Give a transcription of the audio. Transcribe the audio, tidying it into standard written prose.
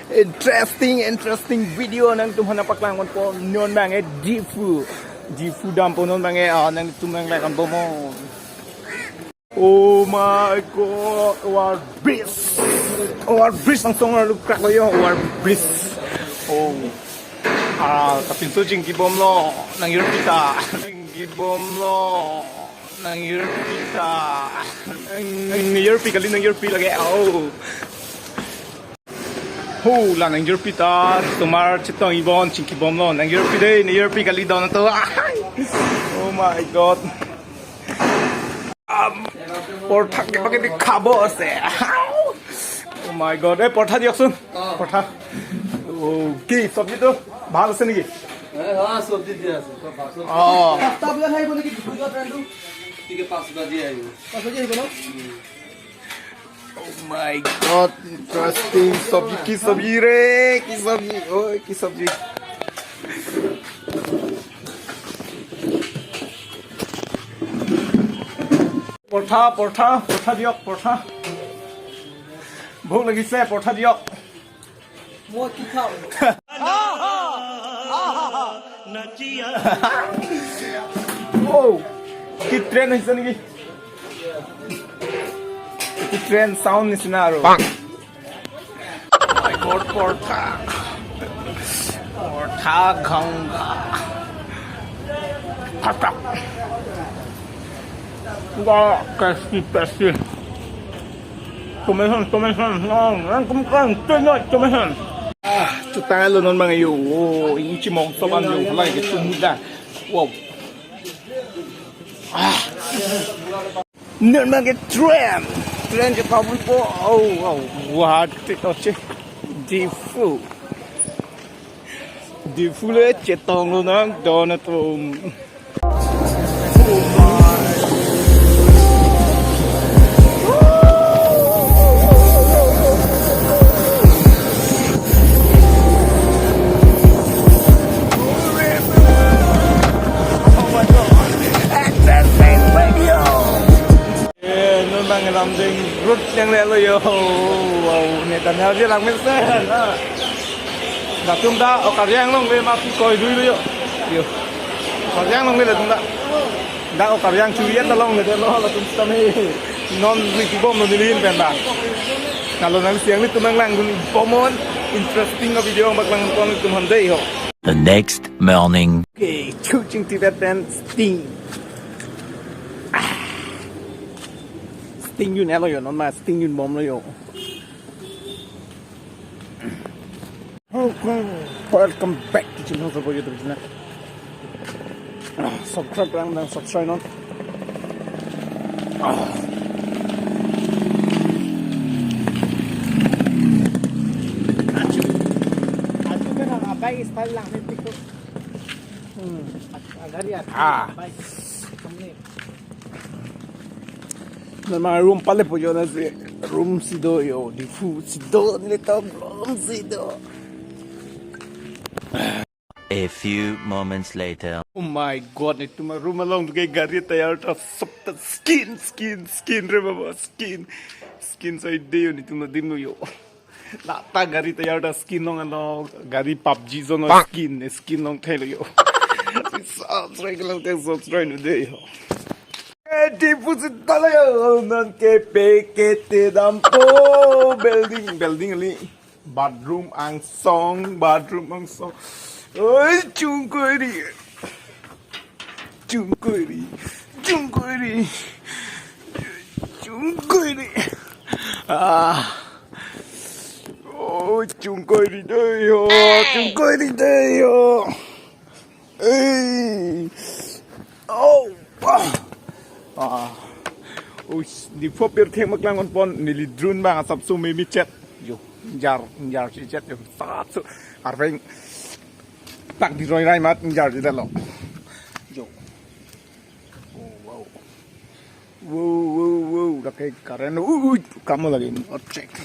interesting video nang tumhan napaklangon po non mga Gifu dam po non mga nang tumang lakan po mo. Oh my god, war bris ang song lu crack lo yo war bris. Oh. Kapinso jing gibom lo nang yurpita. Gibom lo nang yurpita. Nang yurpi kali nang yurpi lagi. Oh, la nang yurpita tumar chitong ibon ching gibom lo nang yurpi day nang yurpi kali daw na to. Oh my god. পরঠা কিবা কিবি খাব আছে ও মাই god এই পরঠা দিয়কচোন পরঠা ও কি চব্জিটো ভাল আছে নেকি চব্জি দিয়া আছে ও মাই গড ইন্টারেস্টিং চব্জি কি চব্জি রে কি চব্জি ওই কি চব্জি পৰঠা দিয়ক পৰঠা ভোক লাগিছে পৰঠা দিয়ক মই কি খাওঁ কি ট্ৰেইন হৈছে নেকি কি ট্ৰেইন চাউণ্ড নিচিনা আৰু পৰঠা ঘংগা ফাটা Pasti. Tumehan. Ang kumkang tinoy tumehan. Tutanga lo non mga yo. Ini cimong soban yo. Halay gitu muda. Wow. Non mga tram ke pabul po. Oh. Wah, ito che. Difu le cetong lo nang donatum. Làm gì rút nhanh lên rồi yo, này tận nhau chứ làm mấy xe nữa, đặt chúng ta ở cả giang luôn về mà khi coi đuôi rồi yo, cả giang luôn đây là chúng ta, đã ở cả giang chú ý là luôn người ta lo là chúng ta mới non gì cũng bom nó đi lên bên bạn, kalau nanti siang itu memang lang pomon interesting cái video bak lang pomon itu handai ho. The next morning. Okay, choosing Tibetan sting. Sting yun elo yun, non ma sting yun mom lo yun. Okay, welcome back to channel sa YouTube channel. Subscribe lang dan subscribe non. Acu kan abay style lang nito ko. Agari at. Na mga room pala po yun na si room sido yo di food sido nito room sido. A few moments later. Oh my god, ito mga room along kay gari tayo ta sopta skin re baba skin sa ide yun ito na din yo. Lata gari tayo ta skin nong ano gari PUBG zone skin nong tayo yo. Subscribe lang tayo subscribe no day yo. Difu talaga nan ke pekete dampo building ali bathroom ang song oi chungkuri oh chungkuri deyo di popir theng maklang on pon nili drone bang asap su mi chat yo jar si chat yo sat su arveng tak di roi rai mat jar di dalo yo wow da kai karen kamu lagi object